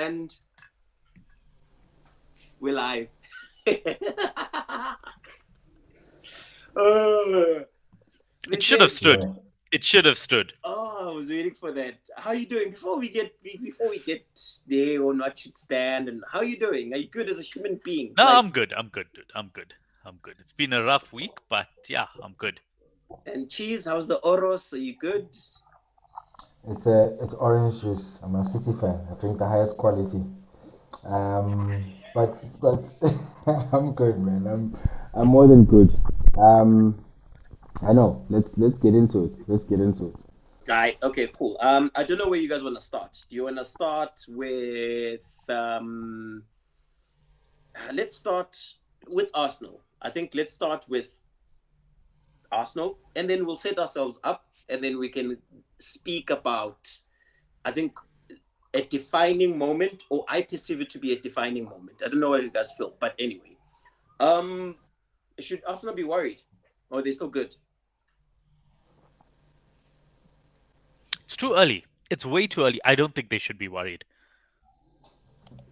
And we're live. It should have stood. Yeah. It should have stood. Oh, I was waiting for that. How are you doing? Before we get there on what should stand, and how are you doing? Are you good as a human being? No, Like, I'm good. I'm good, dude. I'm good. I'm good. It's been a rough week, but yeah, I'm good. and cheese, how's the oros? Are you good? It's orange juice. I'm a City fan. I drink the highest quality. But I'm good, man. I'm more than good. Um, I know. Let's get into it. Let's get into it. Right. Okay. Cool. I don't know where you guys want to start. Do you want to start with let's start with Arsenal. I think let's start with Arsenal, and then we'll set ourselves up, and then we can speak about, I think, a defining moment, or I perceive it to be a defining moment. I don't know what you guys feel, but anyway, um, should Arsenal be worried, or are they still good? It's too early. It's way too early. I don't think they should be worried.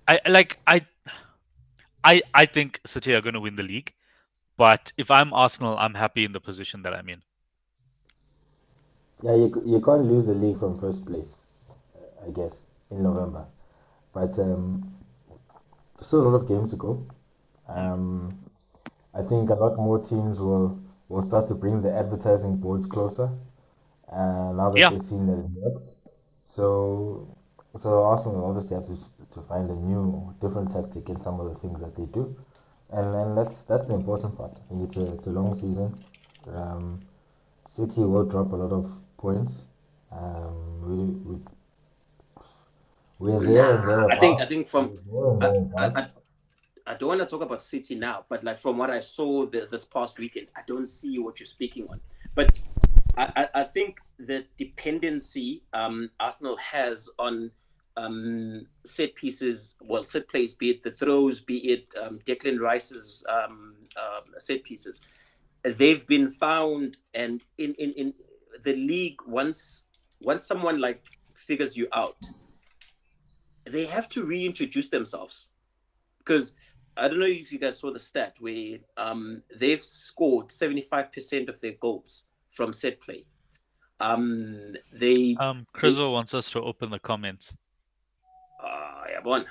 I like I think City are going to win the league, but if I'm Arsenal, I'm happy in the position that I'm in. Yeah, you can't lose the league from first place, I guess, in November. But still a lot of games to go. Mm. Um, I think a lot more teams will start to bring the advertising boards closer. Now that Yeah. they've seen that it works. So, so Arsenal will obviously have to find a new, different tactic in some of the things that they do, and that's the important part. I think it's a long season. Um, City will drop a lot of points. We we're there and Nah, I thereabouts. think from We're there and I, thereabouts. I I don't want to talk about City now, but like from what I saw this past weekend, I don't see what you're speaking on. But I think the dependency Arsenal has on set pieces, well, set plays, be it the throws, be it Declan Rice's set pieces, they've been found, and in the league, once someone like figures you out, they have to reintroduce themselves, because I don't know if you guys saw the stat where they've scored 75% of their goals from set play. They Crizo wants us to open the comments. yeah, one.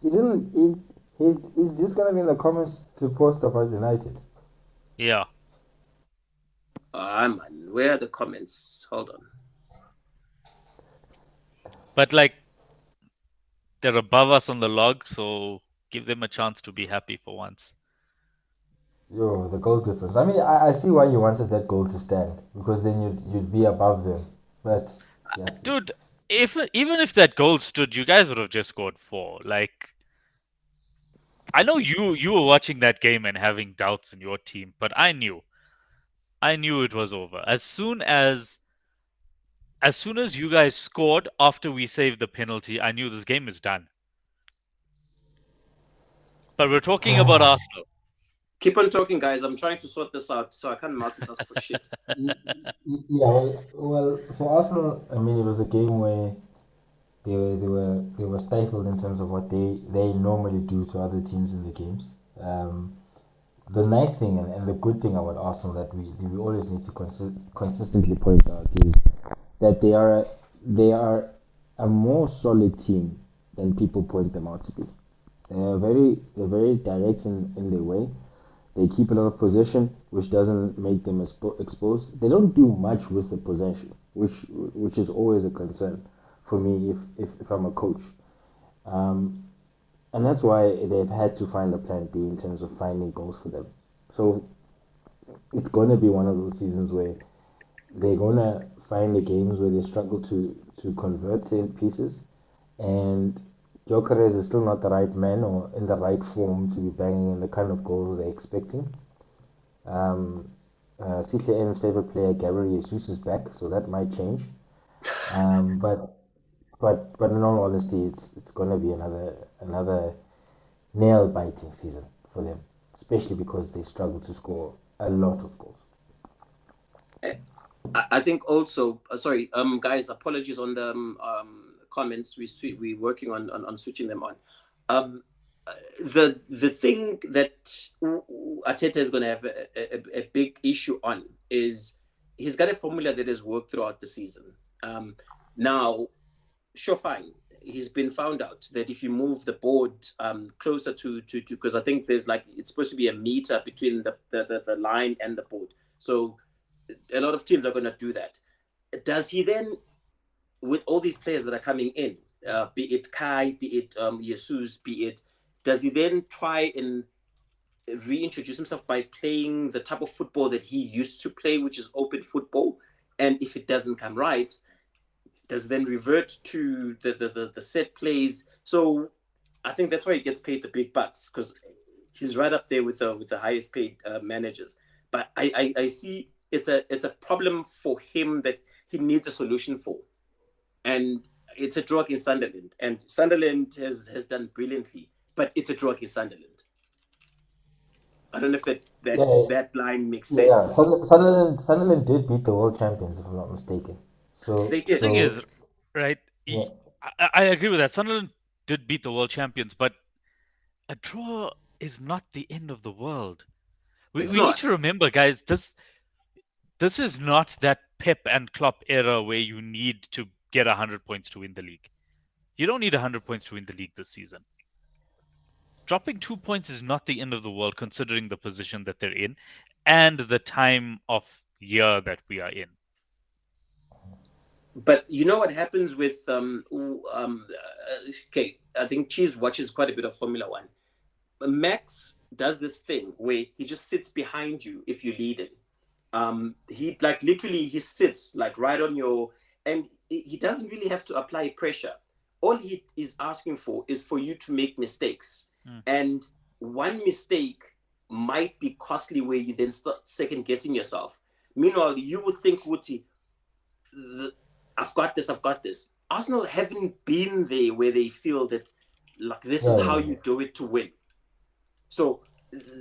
He didn't. He's just gonna be in the comments to post about United. Yeah. Man, where are the comments? Hold on. But like they're above us on the log, so give them a chance to be happy for once. Yo, the goal difference. I mean, I see why you wanted that goal to stand because then you'd be above them. But yes, Dude, if even if that goal stood, you guys would have just scored 4. Like I know you were watching that game and having doubts in your team, but I knew it was over. As soon as you guys scored after we saved the penalty, I knew this game is done. But we're talking about Arsenal. Keep on talking, guys. I'm trying to sort this out, so I can't multitask for shit. yeah. Well, for Arsenal, I mean, it was a game where they were stifled in terms of what they normally do to other teams in the games. Um, the nice thing and the good thing about Arsenal that we always need to consistently point out is that they are a more solid team than people point them out to be. They're very direct in their way. They keep a lot of possession, which doesn't make them exposed. They don't do much with the possession, which is always a concern for me if I'm a coach. Um, and that's why they've had to find a plan B in terms of finding goals for them. So it's going to be one of those seasons where they're going to find the games where they struggle to convert set pieces, and Gyökeres is still not the right man or in the right form to be banging in the kind of goals they're expecting. Um, CKN's favorite player, Gabriel Jesus, is back, so that might change. Um, but but in all honesty, it's gonna be another nail biting season for them, especially because they struggle to score a lot of goals. I think also, sorry, guys, apologies on the comments. We're working on switching them on. Um, the thing that Arteta is going to have a big issue on is he's got a formula that has worked throughout the season. Now, sure, fine. He's been found out that if you move the board closer to because I think there's like it's supposed to be a meter between the line and the board. So a lot of teams are going to do that. Does he then, with all these players that are coming in, be it Kai, be it Jesus, be it, does he then try and reintroduce himself by playing the type of football that he used to play, which is open football? And if it doesn't come right, does then revert to the set plays? So I think that's why he gets paid the big bucks, because he's right up there with the highest paid managers. But I see it's a problem for him that he needs a solution for, and it's a draw against Sunderland, and Sunderland has done brilliantly, but it's a draw against Sunderland. I don't know if Yeah, that line makes yeah. sense. Sunderland did beat the world champions, if I'm not mistaken. So, They The did. thing so is, right? yeah, I agree with that. Sunderland did beat the world champions, but a draw is not the end of the world. We It's we need to not. remember, guys, this is not that Pep and Klopp era where you need to get 100 points to win the league. You don't need 100 points to win the league this season. Dropping 2 points is not the end of the world considering the position that they're in and the time of year that we are in. But you know what happens with okay, I think Cheese watches quite a bit of Formula One. Max does this thing where he just sits behind you if you lead him. He like literally he sits like right on your, and he doesn't really have to apply pressure. All he is asking for is for you to make mistakes, and one mistake might be costly where you then start second guessing yourself. Meanwhile, you would think, Wuti, I've got this, I've got this. Arsenal haven't been there where they feel that like this is yeah, how yeah, you do it to win. So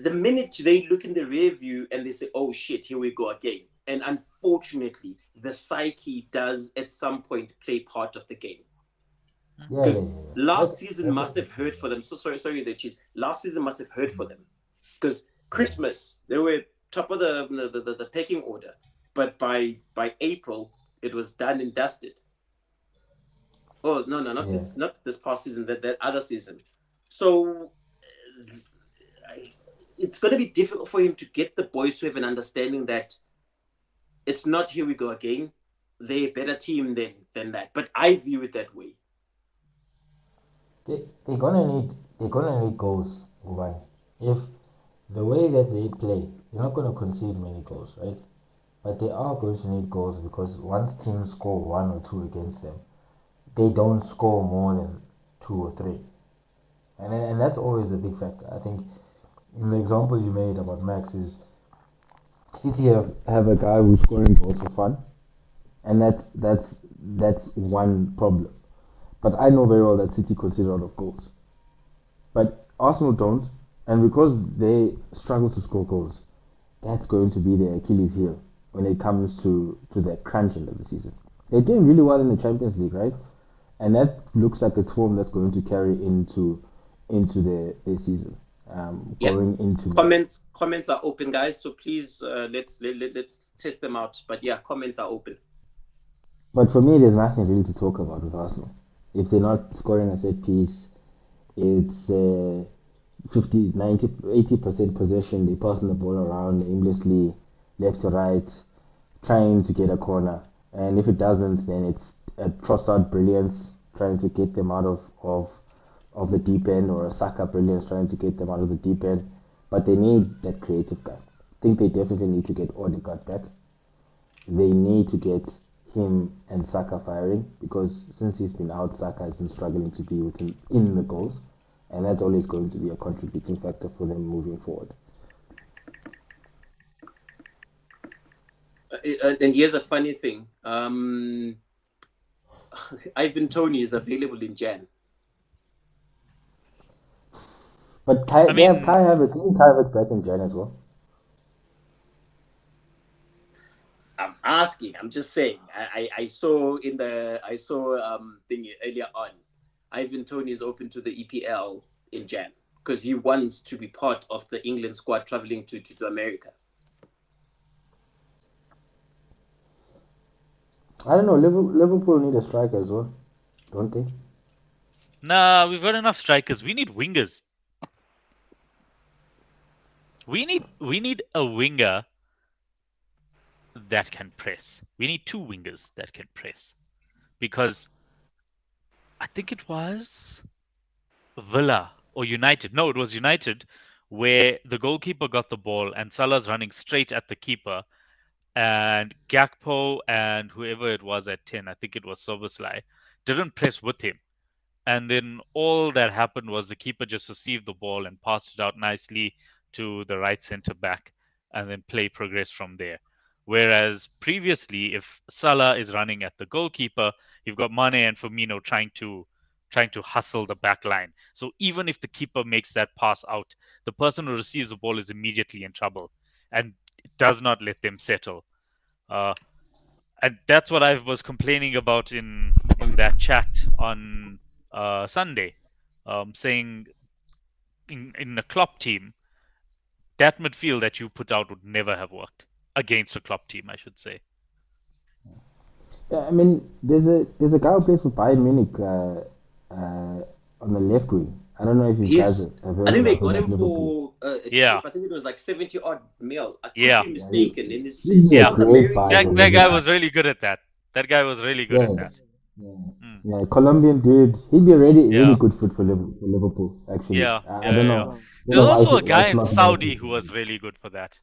the minute they look in the rear view and they say, oh shit, here we go again. And unfortunately, the psyche does at some point play part of the game. yeah, yeah, Because yeah, yeah. last season That's must what have hurt for them. So sorry, the Chiefs. Last season must have hurt for them. Because Christmas, they were top of the pecking order. But by April, it was done and dusted. Oh no, not yeah. this past season, that other season. So it's going to be difficult for him to get the boys to have an understanding that it's not here we go again. They're a better team than that. But I view it that way. They're gonna need goals, Uban. If the way that they play, they're not gonna concede many goals, right? But they are going to need goals because once teams score one or two against them, they don't score more than two or three, and that's always the big factor. I think in the example you made about Max is City have a guy who's scoring goals for fun, and that's one problem. But I know very well that City concede a lot of goals. But Arsenal don't, and because they struggle to score goals, that's going to be their Achilles heel when it comes to the crunch end of the season. They're doing really well in the Champions League, right? And that looks like it's form that's going to carry into the season, Yeah. going into May. Comments are open, guys. So please let's test them out. But yeah, comments are open. But for me, there's nothing really to talk about with Arsenal. If they're not scoring a set piece, it's 50, 90, 80% possession. They're passing the ball around aimlessly, left to right, trying to get a corner. And if it doesn't, then it's a Trossard brilliance trying to get them out of the deep end, or a Saka brilliance trying to get them out of the deep end. But they need that creative guy. I think they definitely need to get Odegaard back. They need to get him and Saka firing, because since he's been out, Saka has been struggling to be within in the goals, and that's always going to be a contributing factor for them moving forward. And here's a funny thing. Ivan Tony is available in Jan. But I They have mean, Kai Havertz. Isn't Kai Havertz back in Jan as well? asking. I'm just saying. I saw thing earlier on. Ivan Toney is open to the EPL in Jan because he wants to be part of the England squad traveling to America. I don't know. Liverpool need a striker as well, don't they? Nah, we've got enough strikers. We need wingers. We need a winger that can press. We need two wingers that can press. Because I think it was Villa or United. No, it was United where the goalkeeper got the ball and Salah's running straight at the keeper and Gakpo and whoever it was at 10, I think it was Soboslai, didn't press with him. And then all that happened was the keeper just received the ball and passed it out nicely to the right centre back, and then play progressed from there. Whereas previously, if Salah is running at the goalkeeper, you've got Mane and Firmino trying to hustle the back line. So even if the keeper makes that pass out, the person who receives the ball is immediately in trouble and does not let them settle. Uh, and that's what I was complaining about in that chat on Sunday, saying in a Klopp team, that midfield that you put out would never have worked against a Klopp team, I should say. Yeah, I mean, there's a guy who plays for Bayern Munich on the left wing. I don't know if you guys He's. have I heard think they of him got at him Liverpool. for a Yeah, cheap. I think it was like 70 odd mil. I could yeah, be Yeah, mistaken. And he'd it's be a yeah. South great buy That for American. that guy Liverpool. was really good at that. That guy was really good at Yeah, that. yeah, Mm. yeah. Colombian dude. He'd be a really Yeah, good fit for Liverpool. Actually, yeah, I yeah, don't yeah. know. Don't There's know also a why guy in Klopp never Saudi picked who him. was really good for that.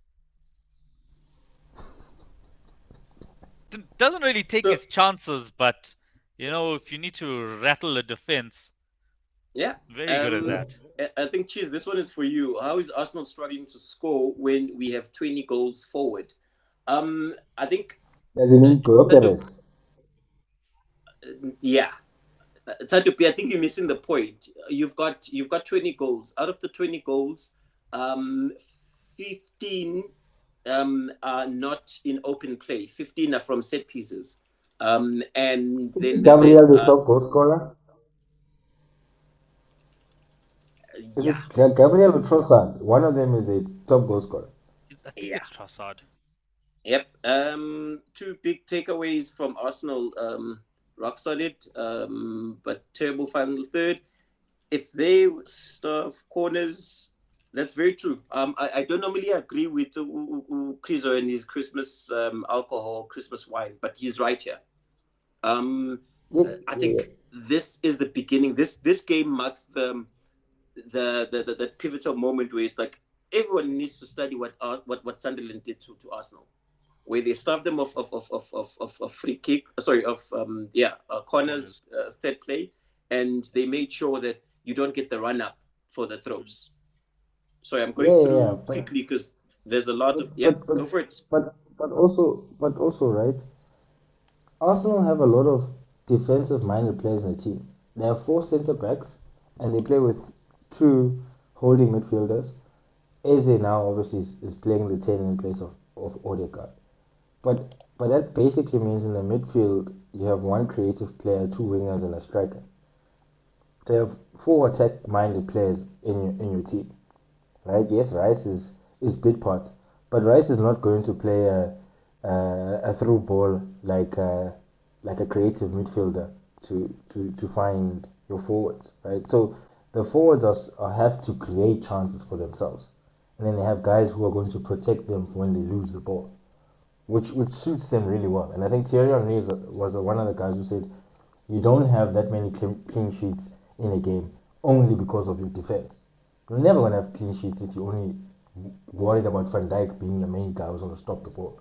Doesn't really take So his chances, but if you need to rattle a defense, yeah. very good at Um, that. I think Cheese. This one is for you. How is Arsenal struggling to score when we have 20 goals forward? I think Does he mean Tadu, Gyökeres? yeah. Tadu, I think you're missing the point. You've got 20 goals. Out of the 20 goals, 15 are not in open play. 15 are from set pieces. And then Isn't the Gabriel rest the are top goal scorer? Is yeah, it Gabriel or Trossard? One of them is a top goal scorer. I think yeah. it's Trossard. Yep. Two big takeaways from Arsenal. Rock solid, but terrible final third. If they stuff corners, that's very true. I don't normally agree with Krizo and his Christmas alcohol, Christmas wine, but he's right here. Um, Yeah, I yeah, think this is the beginning. This game marks the pivotal moment where it's like everyone needs to study what Sunderland did to Arsenal, where they starved them of free kick, sorry, of corners, Corners. set play, and they made sure that you don't get the run up for the Mm. throws. Sorry, I'm going yeah. through quickly because there's a lot But of yeah. but but Go for it. but also right. Arsenal have a lot of defensive-minded players in the team. They have four centre backs, and they play with two holding midfielders. Eze now obviously is playing the 10 in place of Odegaard. But that basically means in the midfield you have one creative player, two wingers, and a striker. They have four attack-minded players in your team, right? Yes, Rice is big part, but Rice is not going to play a through ball like a creative midfielder to find your forwards, right? So the forwards have to create chances for themselves, and then they have guys who are going to protect them when they lose the ball, which suits them really well. And I think Thierry Henry was one of the guys who said you don't have that many clean sheets in a game only because of your defense. You're never going to have clean sheets if you're only worried about Van Dijk being the main guy who's going to stop the ball.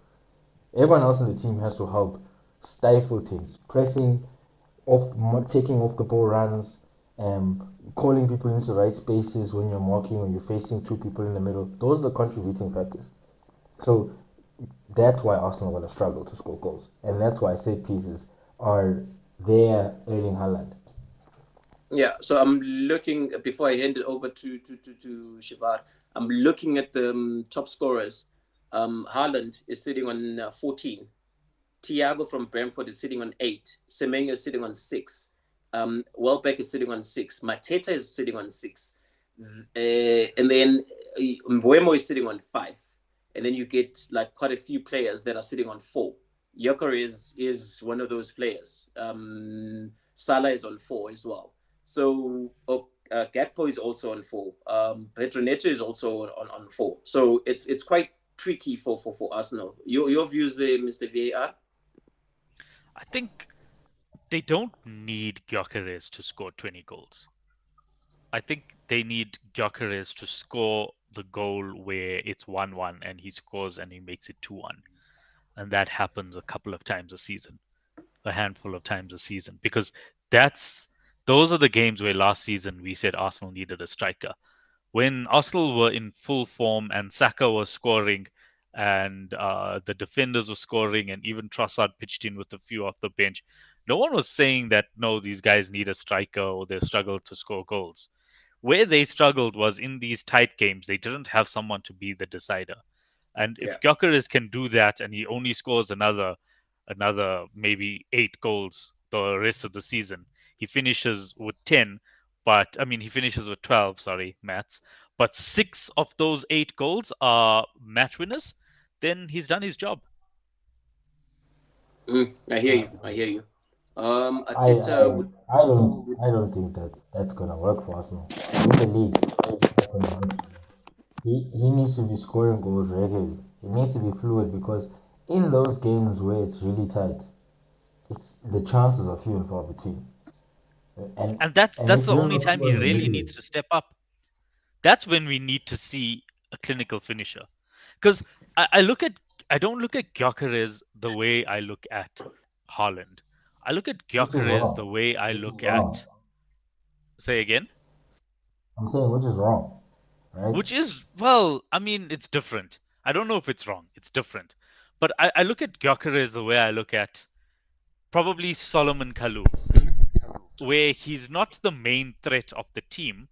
Everyone else in the team has to help stifle teams, pressing, taking off the ball runs, calling people into the right spaces when you're marking or you're facing two people in the middle. Those are the contributing factors. So that's why Arsenal are going to struggle to score goals, and that's why set pieces are their Erling Haaland. Yeah, so I'm looking before I hand it over to Shivar. I'm looking at the top scorers. Haaland is sitting on 14. Thiago from Brentford is sitting on 8. Semenyo is sitting on 6. Welbeck is sitting on 6. Mateta is sitting on 6. And then Mbuemo is sitting on 5. And then you get like quite a few players that are sitting on 4. Yoker is one of those players. Salah is on 4 as well. So Gakpo is also on 4. Pedro Neto is also on 4. So it's quite tricky for Arsenal. Your views there, Mr. VAR? I think they don't need Gyökeres to score 20 goals. I think they need Gyökeres to score the goal where it's 1-1 and he scores and he makes it 2-1. And that happens a couple of times a season, a handful of times a season, because those are the games where last season we said Arsenal needed a striker. When Arsenal were in full form and Saka was scoring and the defenders were scoring and even Trossard pitched in with a few off the bench, no one was saying that, no, these guys need a striker or they struggle to score goals. Where they struggled was in these tight games. They didn't have someone to be the decider. And Yeah. if Gyökeres can do that and he only scores another maybe 8 goals the rest of the season, he finishes with 10, but I mean he finishes with 12, sorry, Mats. But 6 of those 8 goals are match winners, then he's done his job. I hear you. I hear you. I, Ateta would, I don't think that that's gonna work for Arsenal in the league. It's not gonna work. He needs to be scoring goals regularly. He needs to be fluid because in those games where it's really tight, it's the chances are few and far between. And And that's and that's if the you're only not time he scoring really regularly, needs to step up. That's when we need to see a clinical finisher. Because I look at I don't look at Gyökeres the way I look at Haaland. I look at which is Gyökeres the wrong, way I which is look wrong. at, say again, I'm saying which is wrong, right? which is, well, I mean, it's different. I don't know if it's wrong. It's different. But I look at Gyökeres the way I look at probably Solomon Kalou, where he's not the main threat of the team,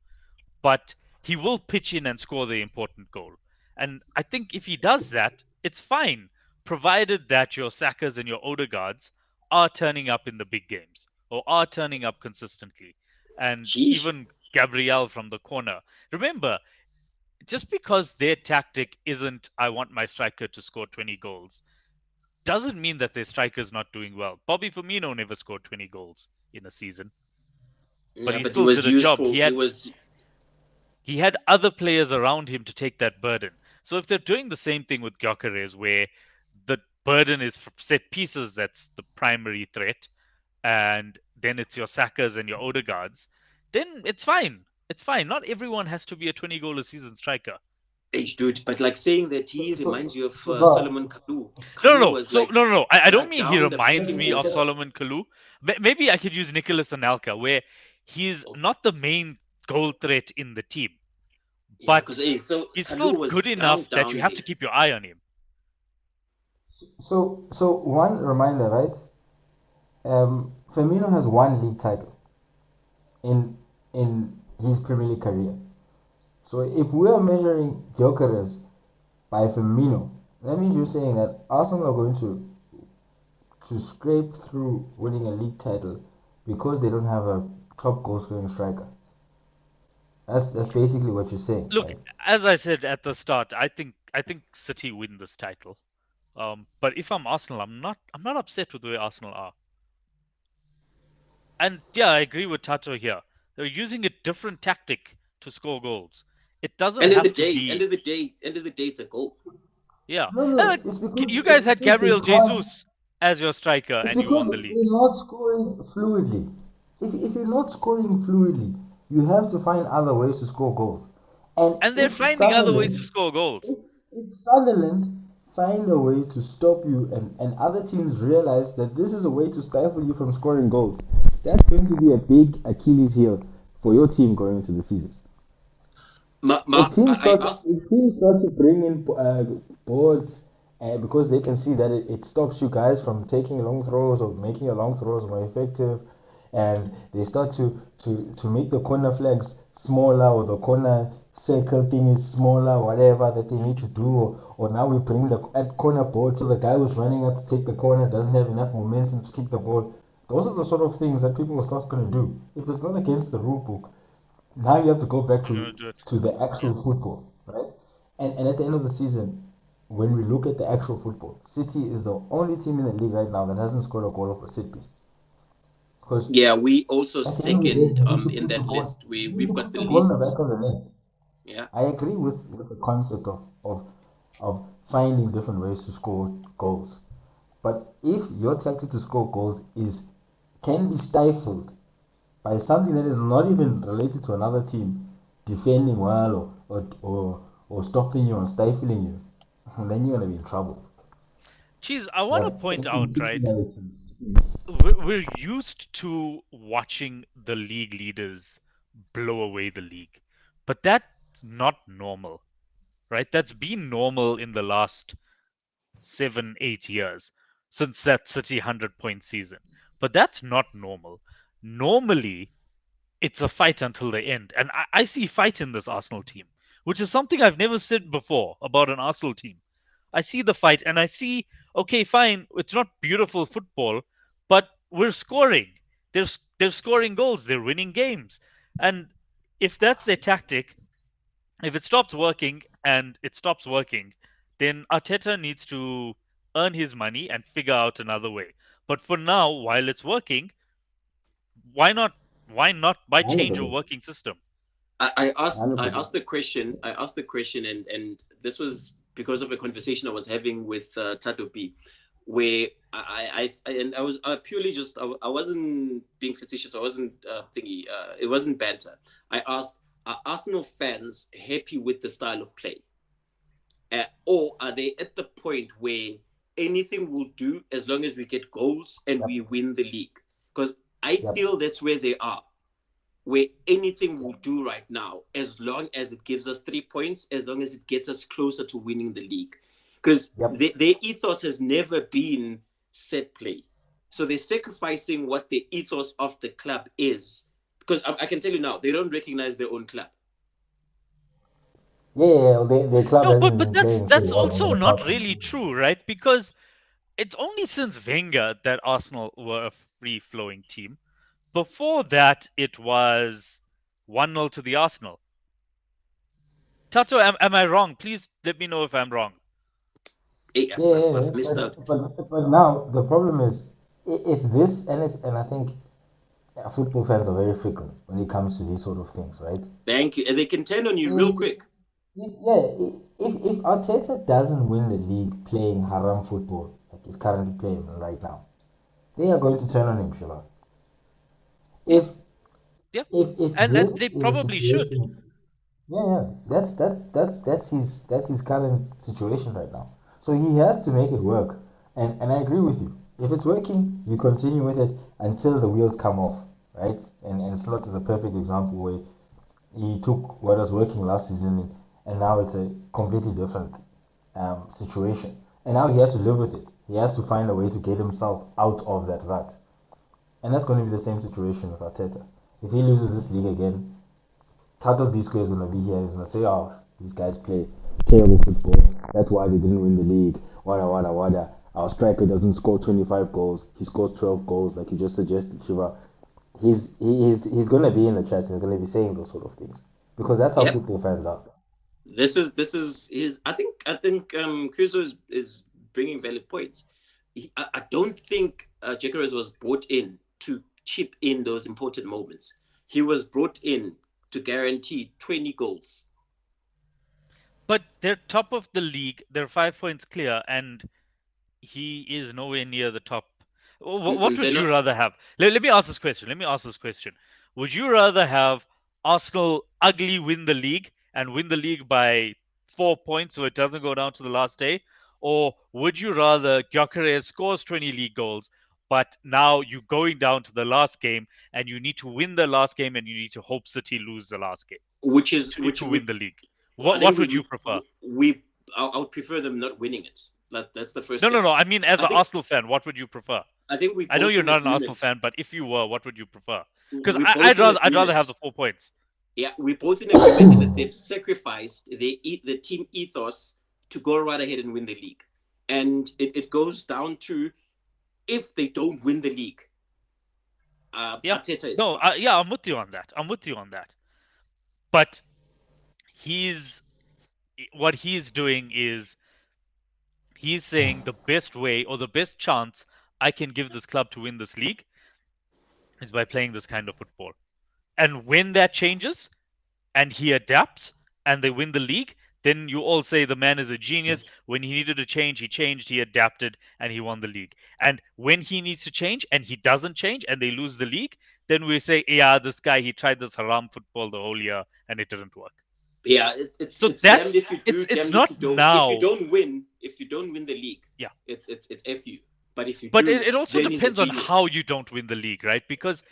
but he will pitch in and score the important goal. And I think if he does that, it's fine, provided that your Sakas and your Odegaards are turning up in the big games or are turning up consistently. And sheesh. even Gabriel from the corner. Remember, just because their tactic isn't, I want my striker to score 20 goals, doesn't mean that their striker's not doing well. Bobby Firmino never scored 20 goals in a season, but Yeah, he but he still was did a job. useful. He was He had other players around him to take that burden. So if they're doing the same thing with Gyökeres, where the burden is for set pieces, that's the primary threat, and then it's your Sakas and your Odegaards, then it's fine. It's fine. Not everyone has to be a 20 goal a season striker. age dude, but like saying that he reminds So, you of but Solomon Kalou. No, no, Kalou no. was So like no, no, no. I don't mean he down the reminds pecking me of order. Solomon Kalou. Maybe I could use Nicholas Anelka, where he's Oh, not the main goal threat in the team, yeah, because but hey, so he's still Kalou was good enough that you down have to there. keep your eye on him. so one reminder, right? Firmino has one league title in his Premier League career. So if we are measuring Gyökeres by Firmino, that means you're saying that Arsenal are going to scrape through winning a league title because they don't have a top goal scoring striker. That's basically what you're saying, Look, right? as I said at the start, I think City win this title. But if I'm Arsenal, I'm not upset with the way Arsenal are. And yeah, I agree with Tato here. They're using a different tactic to score goals. It doesn't End of the have to day, end be, of the day, end of the day, it's a goal. yeah. No, Uh, no, You guys had they Gabriel can't. Jesus as your striker It's and you won because the league. they're not scoring fluidly. If you're not scoring fluidly, you have to find other ways to score goals. And And they're finding other ways to score goals. If Sunderland find a way to stop you and other teams realize that this is a way to stifle you from scoring goals, that's going to be a big Achilles heel for your team going into the season. I asked. If teams start to bring in boards because they can see that it stops you guys from taking long throws or making your long throws more effective, and they start to make the corner flags smaller or the corner circle thing is smaller, whatever that they need to do, or now we bring the at corner ball so the guy who's running up to take the corner doesn't have enough momentum to kick the ball. Those are the sort of things that people will start going to do. If it's not against the rule book, now you have to go back They're gonna do it. to the Yeah. actual football, right? And at the end of the season, when we look at the actual football, City is the only team in the league right now that hasn't scored a goal off a set piece. Because Yeah, we also at the end of the day, second you need to in put the that ball, list. you need We've to got put the the ball in the least. back of the net. Yeah. I agree with the concept of finding different ways to score goals. But if your tactic to score goals is can be stifled by something that is not even related to another team defending well or stopping you or stifling you, then you're gonna be in trouble. Geez, I want to But point out, in right? reality, We're used to watching the league leaders blow away the league, but that's not normal, right? That's been normal in the last 7, 8 years since that City 100-point season. But that's not normal. Normally, it's a fight until the end. And I see fight in this Arsenal team, which is something I've never said before about an Arsenal team. I see the fight and I see, okay, fine, it's not beautiful football, but we're scoring. They're scoring goals, they're winning games. And if that's their tactic, if it stops working and it stops working, then Arteta needs to earn his money and figure out another way. But for now, while it's working, why not why change your 100%, working system? I 100%. asked the question. I asked the question, and this was because of a conversation I was having with Tato P, where and I was purely just I wasn't being facetious. I wasn't thingy. It wasn't banter. I asked, are Arsenal fans happy with the style of play, or are they at the point where anything will do as long as we get goals and Yep, we win the league? Because I yep, feel that's where they are, where anything will do right now, as long as it gives us 3 points, as long as it gets us closer to winning the league. Because yep. their ethos has never been set play. So they're sacrificing what the ethos of the club is. Because I can tell you now, they don't recognize their own club. Yeah, yeah, yeah. The club No, but hasn't but been that's playing so that's well over also the not past really 2 years. true, right? Because it's only since Wenger that Arsenal were a free flowing team. Before that, it was 1-0 to the Arsenal. Tato, am I wrong? Please let me know if I'm wrong. Hey, Yeah, yeah, yeah. I've missed out. But now the problem is if this and I think football fans are very fickle when it comes to these sort of things, right? Thank you. And they can turn on you real If, quick. if Arteta doesn't win the league playing haram football like he's currently playing right now, they are going to turn on him, Shiva. Yeah, If yeah. if And this they is a probably should. situation, yeah, yeah, that's his current situation right now. So he has to make it work, and I agree with you. If it's working, you continue with it until the wheels come off, right? And Slot is a perfect example where he took what was working last season and now it's a completely different situation. And now he has to live with it. He has to find a way to get himself out of that rut. And that's going to be the same situation with Arteta. If he loses this league again, part of these players going to be here. He's going to say, oh, these guys play terrible football. That's why they didn't win the league. Wada, wada, wada. Our striker doesn't score 25 goals. He scores 12 goals, like you just suggested, Shiva. He's going to be in the chat. He's going to be saying those sort of things because that's how Yep. football fans are. This is his. I think Kuzo is bringing valid points. I don't think Gyökeres was brought in to chip in those important moments. He was brought in to guarantee 20 goals. But they're top of the league. They're 5 points clear, and he is nowhere near the top. What They're would you not. rather have? Let me ask this question. Let me ask this question. Would you rather have Arsenal ugly win the league and win the league by 4 points so it doesn't go down to the last day? Or would you rather Gyökeres scores 20 league goals, but now you're going down to the last game and you need to win the last game and you need to hope City lose the last game Which is to which win would. the league? I What think would you prefer? I would prefer them not winning it. That's the first No, no, thing. no. I mean, as I an think Arsenal fan, what would you prefer? I think we're I know both you're in not an Arsenal agreement. fan, but if you were, what would you prefer? Because We're both in I'd rather have agreement. the 4 points. Yeah, we're both in agreement in that they've sacrificed the team ethos to go right ahead and win the league. And it goes down to, if they don't win the league, Yeah. Arteta is No, fucked. yeah, I'm with you on that. I'm with you on that. But he's what he's doing is he's saying the best way or the best chance I can give this club to win this league is by playing this kind of football. And when that changes and he adapts and they win the league, then you all say the man is a genius. When he needed to change, he changed, he adapted, and he won the league. And when he needs to change and he doesn't change and they lose the league, then we say, yeah, this guy, he tried this haram football the whole year and it didn't work. Yeah, So it's that's damned if you do, it's damned if you not don't. If you now. don't win, if you don't win the league, Yeah. it's fu. But if you But do, it also then he's a depends on how genius. you don't win the league, right? Because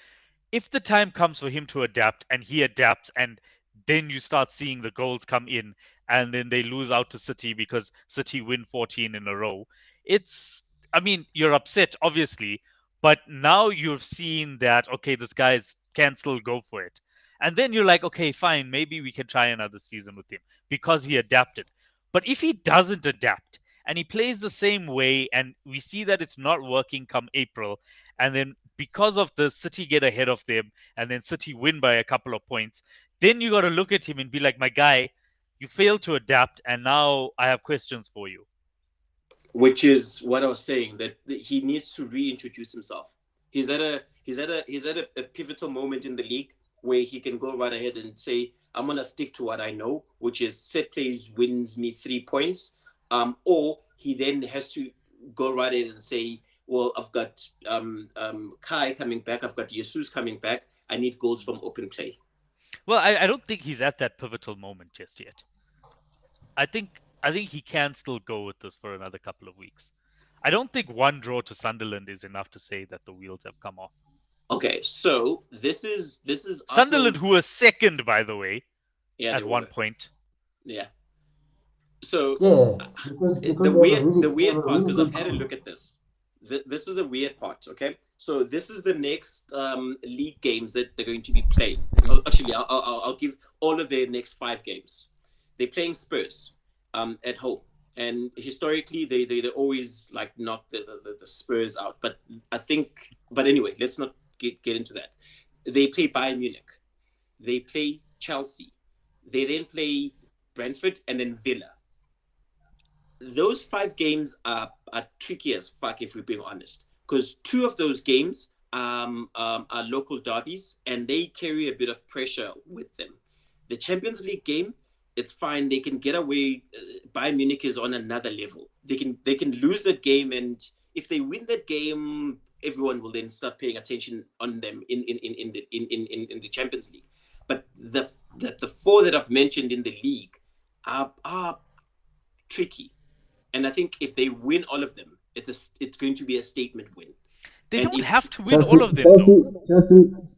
if the time comes for him to adapt and he adapts and then you start seeing the goals come in and then they lose out to City because City win 14 in a row, it's, I mean, you're upset obviously, but now you've seen that, okay, this guy's can still go for it, and then you're like, okay, fine, maybe we can try another season with him because he adapted. But if he doesn't adapt and he plays the same way and we see that it's not working come April, and then because of the City get ahead of them and then City win by a couple of points, then you got to look at him and be like, my guy, you failed to adapt and now I have questions for you. Which is what I was saying, that he needs to reintroduce himself. He's at a pivotal moment in the league where he can go right ahead and say, I'm gonna stick to what I know, which is set plays wins me 3 points. Or he then has to go right ahead and say, well, I've got Kai coming back, I've got Jesus coming back. I need goals from open play. Well, I don't think he's at that pivotal moment just yet. I think he can still go with this for another couple of weeks. I don't think one draw to Sunderland is enough to say that the wheels have come off. Okay, so this is Sunderland, Arsenal's. who was second, by the way, Yeah, they at one were. point. Yeah. So Yeah, uh, because the they have weird a part, really because I've good had a crew. look at this. This is the weird part. Okay, so this is the next league games that they're going to be playing. Oh, actually, I'll give all of their next 5 games. They're playing Spurs at home, and historically they always like knock the Spurs out. But I think, but anyway, let's not get into that. They play Bayern Munich. They play Chelsea. They then play Brentford and then Villa. Those 5 games are tricky as fuck, if we're being honest, because 2 of those games are local derbies and they carry a bit of pressure with them. The Champions League game, it's fine. They can get away. Bayern Munich is on another level. They can lose that game, and if they win that game, everyone will then start paying attention on them in the Champions League. But the 4 that I've mentioned in the league are tricky, and I think if they win all of them, it's going to be a statement win. They And don't if have to win Chelsea, all of them, though.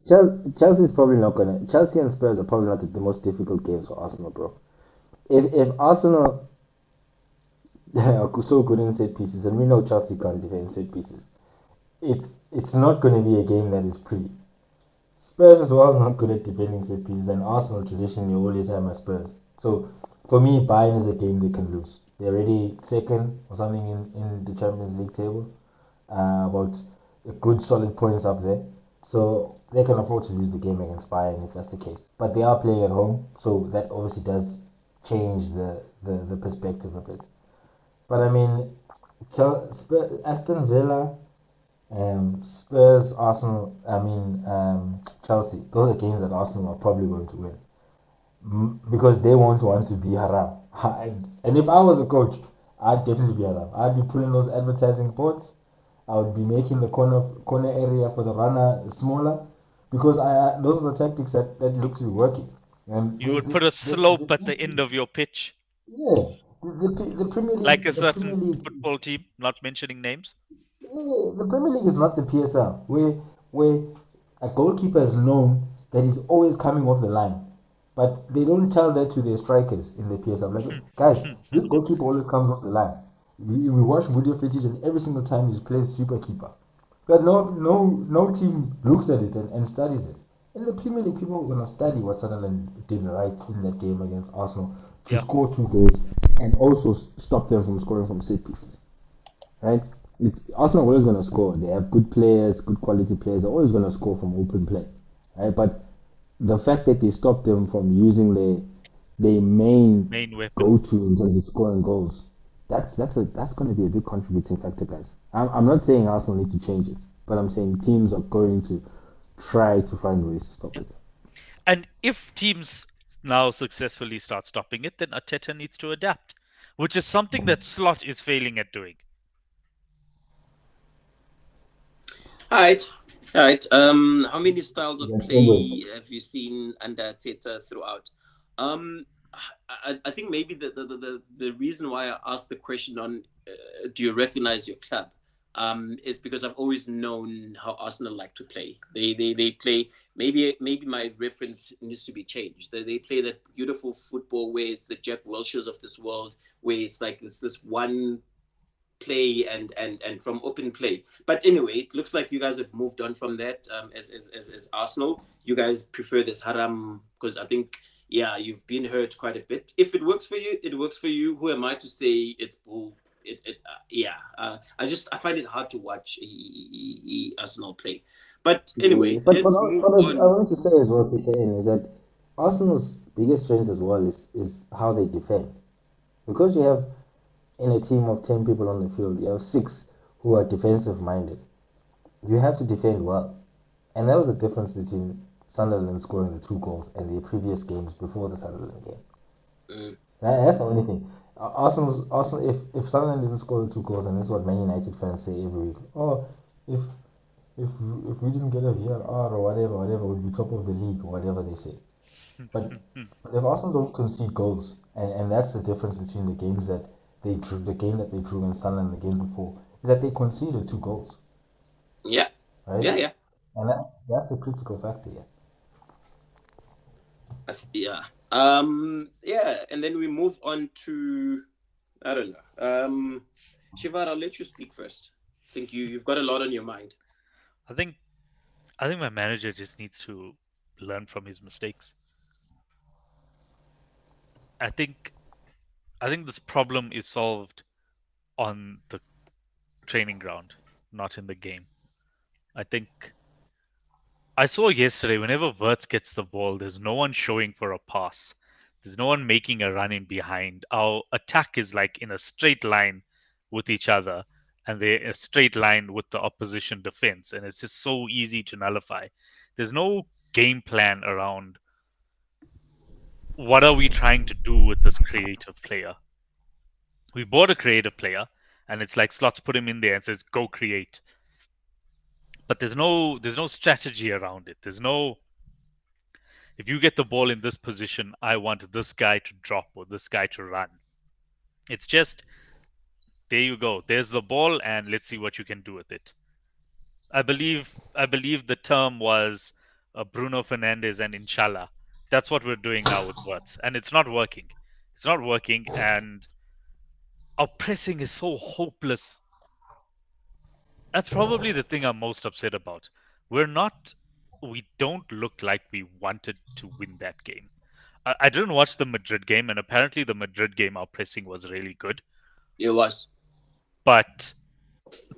Chelsea, Chelsea is probably not gonna. Chelsea and Spurs are probably not the most difficult games for Arsenal, bro. If Arsenal are so good in set pieces, and we know Chelsea can't defend set pieces, it's not going to be a game that is pretty. Spurs as well not good at defending set pieces, and Arsenal traditionally always hammer Spurs. So for me, Bayern is a game they can lose. They're already second or something in the Champions League table, about a good solid points up there. So they can afford to lose the game against Bayern if that's the case. But they are playing at home, so that obviously does change the perspective a bit. But I mean, Aston Villa, Spurs, Arsenal, Chelsea. Those are games that Arsenal are probably going to win. Because they won't want to be haram. And if I was a coach, I'd definitely be haram. I'd be putting those advertising boards. I would be making the corner area for the runner smaller, because those are the tactics that look to be working. And You would put a slope at the end of your pitch, yeah, the Premier like a League, the Premier certain League football team, not mentioning names. Yeah, the Premier League is not the PSL, where a goalkeeper is known that he's always coming off the line, but they don't tell that to their strikers in the PSL. Like, guys, this goalkeeper always comes off the line. We watch video footage, and every single time he plays super keeper, but no team looks at it and studies it. In the Premier League, people are going to study what Sunderland did right in that game against Arsenal to Yeah. score 2 goals and also stop them from scoring from set pieces. Right? Arsenal are always going to score. They have good players, good quality players. They're always going to score from open play. Right? But the fact that they stopped them from using their main Main weapon. go-to in terms of scoring goals, that's going to be a big contributing factor, guys. I'm not saying Arsenal need to change it, but I'm saying teams are going to try to find ways to stop Yeah. it. And if teams now successfully start stopping it, then Arteta needs to adapt, which is something that Slot is failing at doing. All right. All right. How many styles of That's everything. play have you seen under Teta throughout? Um, I think maybe the reason why I asked the question on do you recognize your club is because I've always known how Arsenal like to play. They play, maybe my reference needs to be changed. They play that beautiful football where it's the Jack Welshers of this world, where it's like it's this one play and from open play. But anyway, it looks like you guys have moved on from that. As Arsenal, you guys prefer this haram because I think yeah you've been hurt quite a bit. If it works for you, it works for you. Who am I to say it's bull? Yeah. I find it hard to watch Arsenal play. But Yeah, anyway, but let's what move I on. wanted to say as well, Hussein, is that Arsenal's biggest strength as well is how they defend. Because you have in a team of 10 people on the field, you have six who are defensive minded. You have to defend well. And that was the difference between Sunderland scoring the 2 goals and the previous games before the Sunderland game. Mm, That's the only thing. Arsenal, if Sunderland didn't score the 2 goals, and this is what Man United fans say every week, oh, if if if we didn't get a VRR or whatever, we'd be top of the league or whatever they say. But if Arsenal don't concede goals, and that's the difference between the games that they drew, the game that they drew in Sunderland, the game before, is that they conceded 2 goals, yeah, right? yeah, yeah. And that's the critical factor here. Yeah. Yeah, and then we move on to I don't know. Shivar, I'll let you speak first. I think you've got a lot on your mind. I think I think my manager just needs to learn from his mistakes. I think I think this problem is solved on the training ground, not in the game. I think I saw yesterday whenever Wirtz gets the ball, there's no one showing for a pass. There's no one making a run in behind. Our attack is like in a straight line with each other, and they're a straight line with the opposition defense, and it's just so easy to nullify. There's no game plan around what are we trying to do with this creative player. We bought a creative player, and it's like Slots put him in there and says go create, but there's no strategy around it. There's no if you get the ball in this position, I want this guy to drop or this guy to run. It's just there you go. There's the ball, and let's see what you can do with it. I believe the term was Bruno Fernandes and Inshallah. That's what we're doing now with words, and it's not working. It's not working, and our pressing is so hopeless. That's probably the thing I'm most upset about. We're not. We don't look like we wanted to win that game. I didn't watch the Madrid game, and apparently the Madrid game, our pressing was really good. It was. But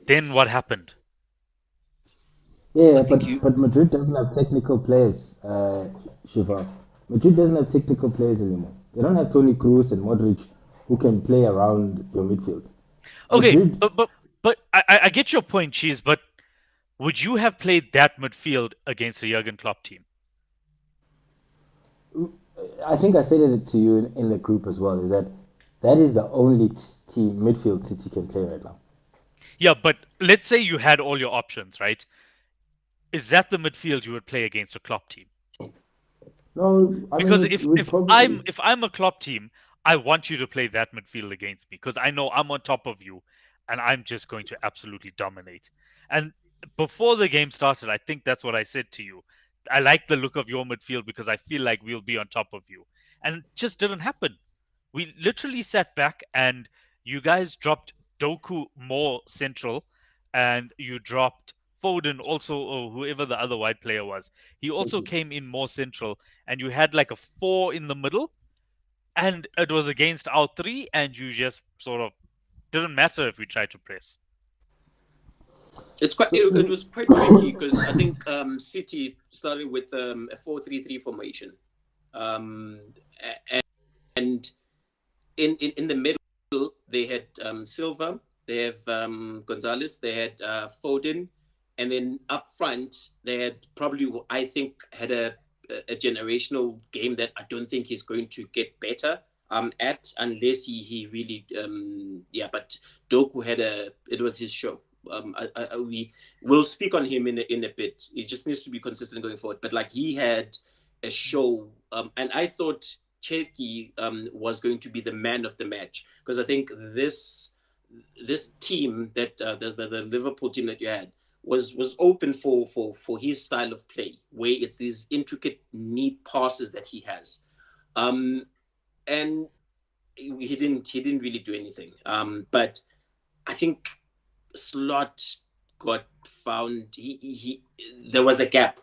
then what happened? I Yeah, think you. but Madrid doesn't have technical players, Shiva. Madrid doesn't have technical players anymore. They don't have Toni Kroos and Modric who can play around your midfield. Okay, Madrid, but I get your point, Cheese. But would you have played that midfield against a Jurgen Klopp team? I think I said it to you in the group as well, is that that is the only team midfield City can play right now. Yeah, but let's say you had all your options, right? Is that the midfield you would play against a Klopp team? No, I mean Because if we'd if probably I'm if I'm a Klopp team, I want you to play that midfield against me because I know I'm on top of you, and I'm just going to absolutely dominate. And before the game started, I think that's what I said to you. I like the look of your midfield because I feel like we'll be on top of you, and it just didn't happen. We literally sat back, and you guys dropped Doku more central, and you dropped Foden also, or whoever the other white player was, he also Shaky. came in more central, and you had like a 4 in the middle, and it was against our 3, and you just sort of didn't matter if we tried to press. It's quite. So, It was quite tricky because I think City started with a 4-3-3 formation, um, and in the middle they had Silva, they have Gonzalez, they had Foden, and then up front they had probably I think had a generational game that I don't think he's going to get better at unless he really yeah. But Doku had it was his show. We will speak on him in a bit. He just needs to be consistent going forward. But like he had a show, and I thought Cherki was going to be the man of the match because I think this team that the Liverpool team that you had was open for his style of play, where it's these intricate, neat passes that he has, and he didn't really do anything. But I think Slot got found. He there was a gap,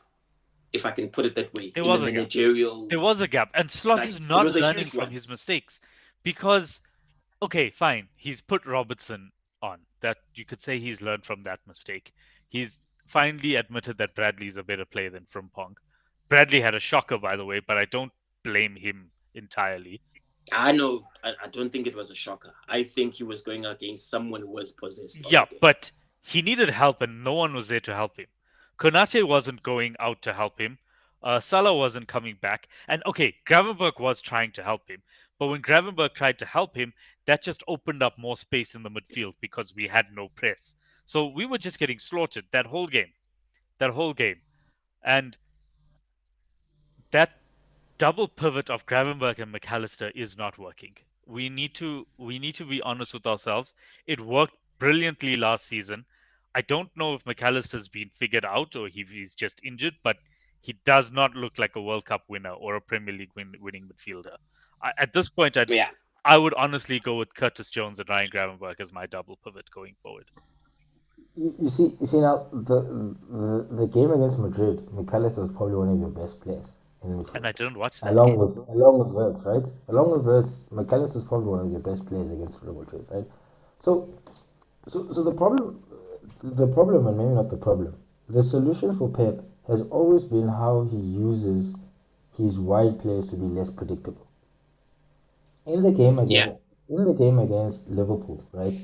if I can put it that way, There in the was a gap. managerial. There was a gap, and Slot Like is it not was a learning huge from one. his mistakes because, okay, fine, he's put Robertson on. That you could say he's learned from that mistake. He's finally admitted that Bradley's a better player than Frimpong. Bradley had a shocker, by the way, but I don't blame him entirely. I know. I don't think it was a shocker. I think he was going against someone who was possessed on Yeah, the day. but he needed help, and no one was there to help him. Konate wasn't going out to help him. Salah wasn't coming back. And okay, Gravenberg was trying to help him. But when Gravenberg tried to help him, that just opened up more space in the midfield because we had no press. So we were just getting slaughtered that whole game. That whole game. And that double pivot of Gravenberg and McAllister is not working. We need to be honest with ourselves. It worked brilliantly last season. I don't know if McAllister's been figured out or if he's just injured, but he does not look like a World Cup winner or a Premier League winning midfielder. At this point, Yeah. I would honestly go with Curtis Jones and Ryan Gravenberg as my double pivot going forward. you see now the game against Madrid, McAllister is probably one of your best players in And midfield, I didn't watch that game. along with Wirtz, right? Along with Wirtz, McAllister is probably one of your best players against Real Madrid, right? So, so the problem, and maybe not the problem, the solution for Pep has always been how he uses his wide players to be less predictable. In the game Yeah. against Liverpool, right?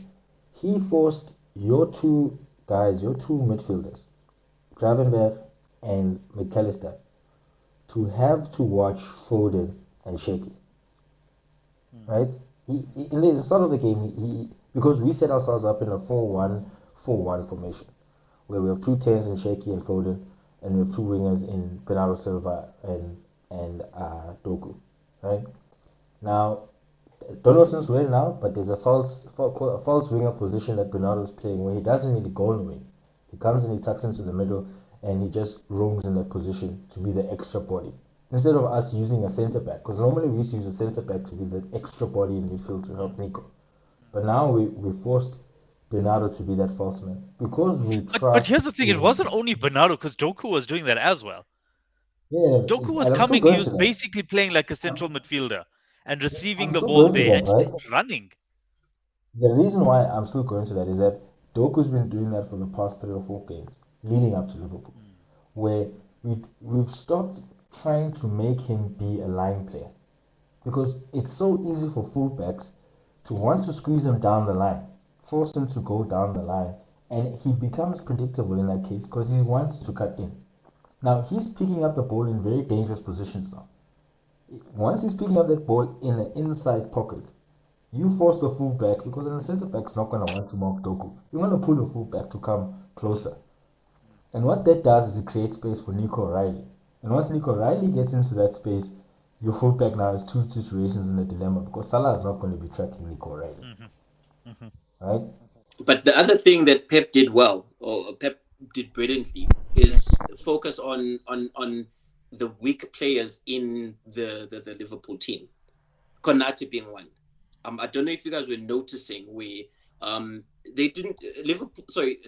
He forced your two guys, your two midfielders, Gravenberch and McAllister, to have to watch Foden and Shaky, right? In the start of the game, because we set ourselves up in a 4-1-4-1 formation, where we have two tens in Shaky and Foden, and we have two wingers in Bernardo Silva and Doku, right? Now, don't know since when now, but there's a false winger position that Bernardo's playing where he doesn't really go on the wing. He comes and he tucks into the middle and he just roams in that position to be the extra body. Instead of us using a centre back, because normally we used to use a centre back to be the extra body in midfield to help Nico. But now we forced Bernardo to be that false man because we But trust here's the thing: it in. wasn't only Bernardo because Doku was doing that as well. Yeah, Doku was and I'm still coming, he going was to that. basically playing like a central midfielder and receiving I'm the still ball going to there that, and just right? running. The reason why I'm still going to that is that Doku's been doing that for the past 3 or 4 games leading up to Liverpool, where we've stopped trying to make him be a line player because it's so easy for fullbacks to want to squeeze him down the line, force him to go down the line, and he becomes predictable in that case because he wants to cut in. Now he's picking up the ball in very dangerous positions now. Once he's picking up that ball in the inside pocket, you force the fullback because the centre back's not going to want to mark Doku. You want to pull the fullback to come closer. And what that does is it creates space for Nico Riley. And once Nico Riley gets into that space, your fullback now has two situations in a dilemma because Salah is not going to be tracking Nico Riley. Mm-hmm. Mm-hmm. Right? But the other thing that Pep did well, or Pep did brilliantly, is focus on the weak players in the Liverpool team. Konate being one. I don't know if you guys were noticing where they didn't Liverpool. Sorry,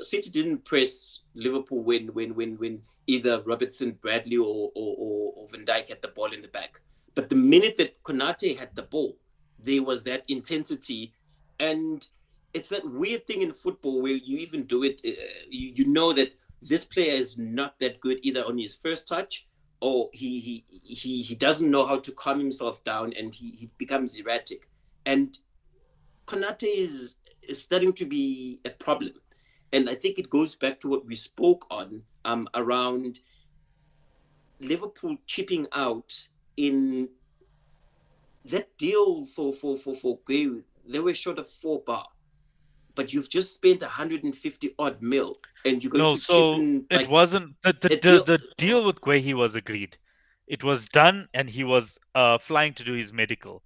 City didn't press Liverpool when either Robertson, Bradley, or Van Dijk had the ball in the back. But the minute that Konate had the ball, there was that intensity, and it's that weird thing in football where you even do it. You know that this player is not that good either on his first touch, or he doesn't know how to calm himself down, and he becomes erratic. And Konate is starting to be a problem. And I think it goes back to what we spoke on around Liverpool chipping out in that deal for Gay. They were short of 4 bar, but you've just spent 150 odd mil, and you're going No, to chip so in it like wasn't a deal. the deal with Guehi was agreed. It was done, and he was flying to do his medical,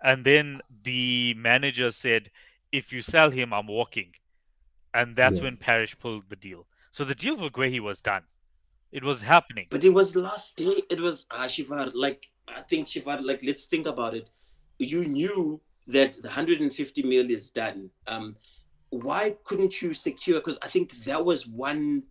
and then the manager said, "If you sell him, I'm walking," and that's Yeah. when Parrish pulled the deal. So the deal for Guehi was done. It was happening. But it was last day. It was Shivar. Like I think Shivar. Like let's think about it. You knew that the 150 mil is done. Why couldn't you secure? Because I think that was one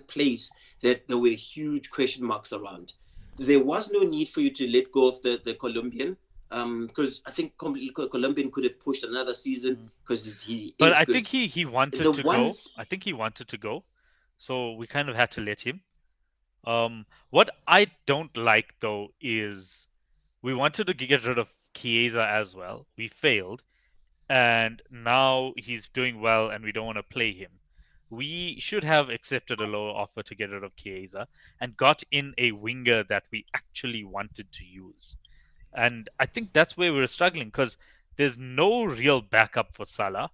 place that there were huge question marks around. There was no need for you to let go of the Colombian. Because I think Colombian could have pushed another season Mm. because he But is I good. think he wanted The to go. ones I think he wanted to go, so we kind of had to let him. What I don't like though is we wanted to get rid of Chiesa as well. We failed, and now he's doing well, and we don't want to play him. We should have accepted a lower offer to get rid of Chiesa and got in a winger that we actually wanted to use. And I think that's where we're struggling because there's no real backup for Salah.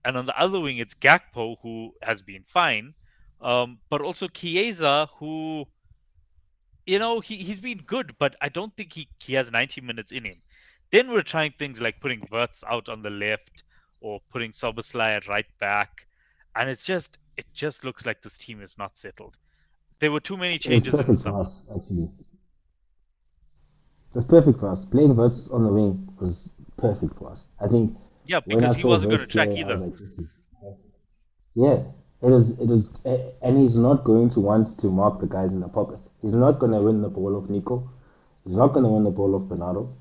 And on the other wing, it's Gakpo, who has been fine, but also Chiesa, who he's been good, but I don't think he has 90 minutes in him. Then we're trying things like putting Verts out on the left or putting Soboslai at right back, and it just looks like this team is not settled. There were too many It was changes in the perfect for summer. us, actually. It was perfect for us. Playing Verts on the wing was perfect for us. I think Yeah, when I because he saw wasn't going Verts to track play, I was either. like, okay. Yeah, and he's not going to want to mark the guys in the pocket. He's not going to win the ball of Nico. He's not going to win the ball of Bernardo.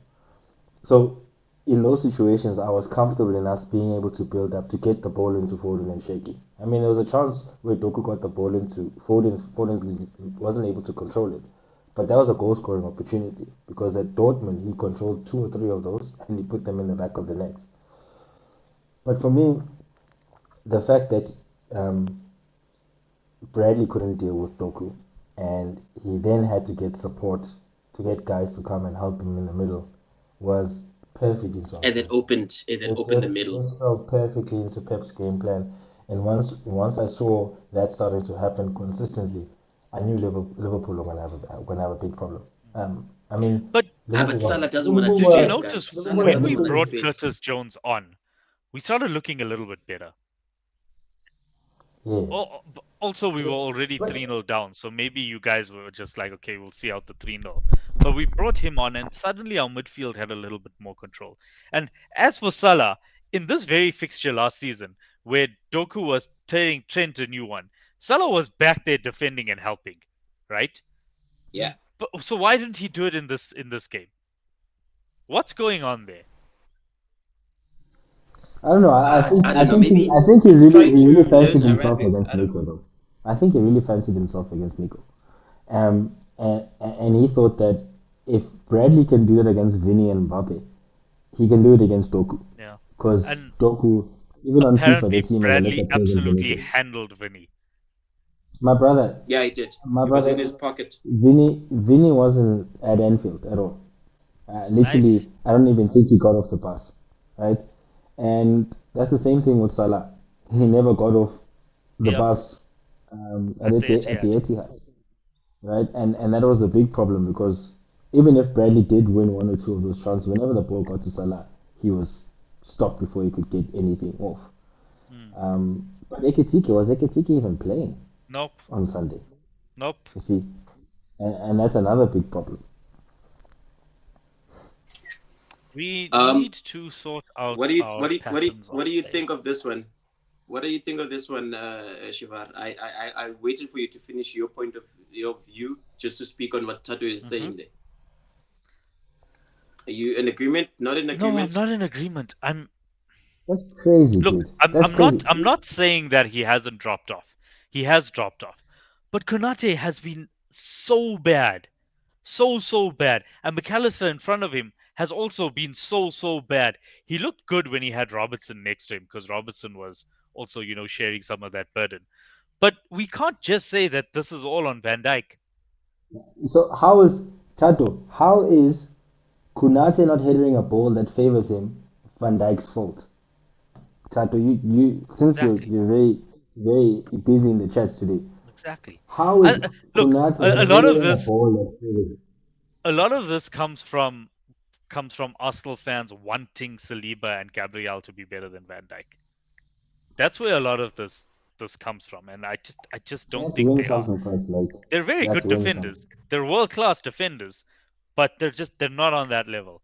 So, in those situations, I was comfortable in us being able to build up to get the ball into Foden and Shaky. I mean, there was a chance where Doku got the ball into Foden. Foden wasn't able to control it, but that was a goal scoring opportunity because at Dortmund he controlled two or three of those and he put them in the back of the net. But for me, the fact that um, Bradley couldn't deal with Doku, and he then had to get support to get guys to come and help him in the middle was perfect into our and plan. that opened the middle. It fell perfectly into Pep's game plan, and once I saw that starting to happen consistently, I knew Liverpool were gonna have a big problem. I mean, But But Liverpool Salah doesn't want to Liverpool did you were defend, notice guys. Liverpool Salah were when doesn't we want to brought disciplined. defend. Curtis Jones on, we started looking a little bit better? Yeah, Also, we were yeah. already But 3-0 down, so maybe you guys were just like, okay, we'll see out the 3-0. But we brought him on, and suddenly our midfield had a little bit more control. And as for Salah, in this very fixture last season, where Doku was telling Trent a new one, Salah was back there defending and helping, right? Yeah. So why didn't he do it in this game? What's going on there? I don't know. I don't know. Maybe I think he's trying he really to fancied learn himself Arabic. against I don't know. Nico though. I think he really fancied himself against Nico. And he thought that if Bradley can do it against Vinny and Mbappe, he can do it against Doku. Yeah, Because and Doku, even on FIFA, they apparently see him as a Bradley lesser player than absolutely Vinicius. handled Vinny. My brother, Yeah, he did. my He was in his brother, pocket. Vinny wasn't at Anfield at all. Literally, Nice. I don't even think he got off the bus, right? And that's the same thing with Salah. He never got off the Yep, bus at the at the Etihad. Etihad, right? And that was a big problem because even if Bradley did win one or two of those chances, whenever the ball got to Salah, he was stopped before he could get anything off. Hmm. But was Ekitike even playing Nope, on Sunday? nope. You see, and that's another big problem. We Um, need to sort out what do you what our do you, what do you, patterns of what do you play. think of this one? What do you think of this one, Shivar? I waited for you to finish your point of your view just to speak on what Tato is Hmm. saying there. Are you in agreement? Not in No, I'm agreement? not in agreement. That's crazy, Look, dude. I'm That's I'm not crazy. I'm not saying that he hasn't dropped off. He has dropped off. But Konate has been so bad. So bad. And McAllister in front of him has also been so bad. He looked good when he had Robertson next to him because Robertson was also, sharing some of that burden. But we can't just say that this is all on Van Dijk. So how is Chato? How is Kunate not heading a ball that favors him Van Dijk's fault? Chato, you since Exactly. you're very busy in the chats today. Exactly. How is Look, Kunate a not lot of heading a this ball that favors him? comes from Arsenal fans wanting Saliba and Gabriel to be better than Van Dijk. That's where a lot of this comes from, and I just don't That's think win they are. something first, like They're very that's good win something. defenders. They're world class defenders, but they're not on that level.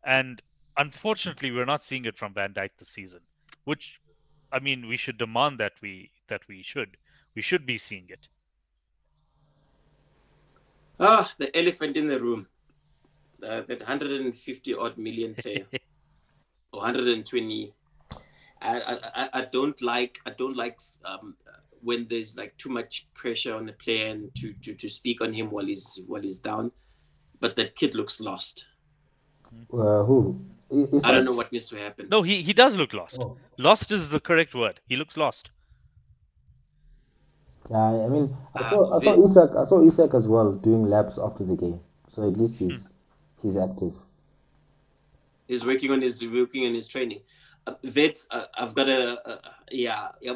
And unfortunately, we're not seeing it from Van Dijk this season. Which, I mean, we should demand that we should be seeing it. Ah, the elephant in the room. That 150 odd million player, or 120. I don't like when there's like too much pressure on the player and to speak on him while he's down. But that kid looks lost. Who? I don't know Isak? what needs to happen. No, he does look lost. Oh, Lost is the correct word. He looks lost. yeah. I mean, Vince I saw Isak as well doing laps after the game. So at least he's active. is working on his training. Vets, I've got yeah, yeah.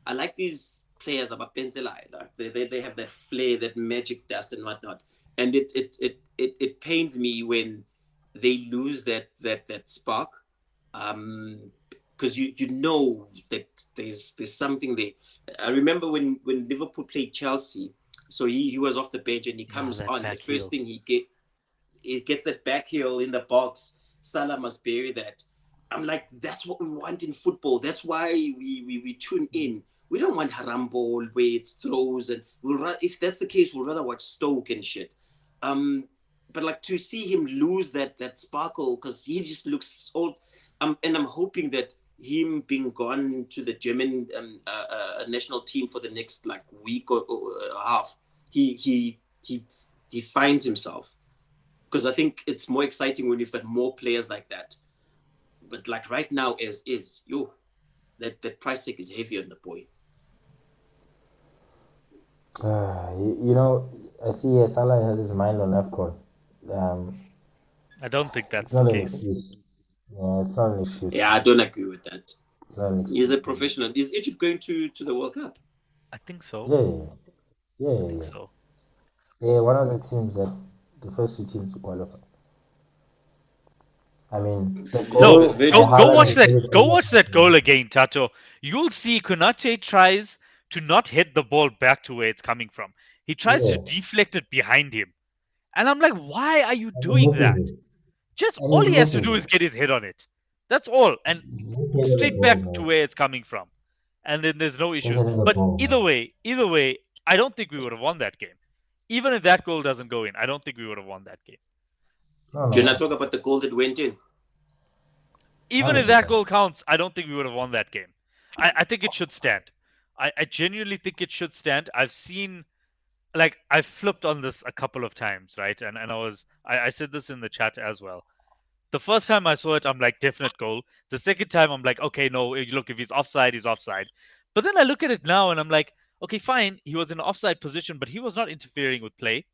I like these players about Pentelai. Like they have that flair, that magic dust and whatnot. And it pains me when they lose that spark. Um, because you know that there's something there. I remember when Liverpool played Chelsea, so he was off the bench and he Yeah, comes that on. The back first heel. thing it gets that back heel in the box. Salah must bury that. I'm like, that's what we want in football. That's why we tune in. We don't want harambol where it's throws, and if that's the case, we'll rather watch Stoke and shit. Um, but like to see him lose that sparkle because he just looks old. And I'm hoping that him being gone to the German national team for the next like week or a half, he he finds himself because I think it's more exciting when you've got more players like that. But like right now, as is yo, that price tag is heavy on the boy. You know, I see Salah has his mind on AFCON. Um, I don't think it's that's the not an case. excuse. Yeah, it's not an excuse, Yeah, I man. don't agree with that. It's not an He's excuse. a professional. Is Egypt going to the World Cup? I think so. Yeah, yeah, yeah, I yeah, think yeah. so. Yeah, one of the teams that the first two teams to qualify. I mean, the No, goal, the go Virgil, go Haaland watch has that. put it Go over. watch that goal again, Tato. You'll see Konate tries to not hit the ball back to where it's coming from. He tries to Yeah, deflect it behind him, and I'm like, why are you and he doing misses that? it. Just And all he he has to misses do it. is get his head on it. That's all, and Just hitting the straight ball, back to man. where it's coming from, and then there's no Just issues. hitting the But ball, man. either way, I don't think we would have won that game. Even if that goal doesn't go in, I don't think we would have won that game. No, do you not no, talk about the goal that went in? Even if that 100%. goal counts, I don't think we would have won that game. I think it should stand. I genuinely think it should stand. I've flipped on this a couple of times, right? And I said this in the chat as well. The first time I saw it, I'm like, definite goal. The second time, I'm like, okay, no, look, if he's offside, he's offside. But then I look at it now and I'm like, okay, fine, he was in an offside position, but he was not interfering with play.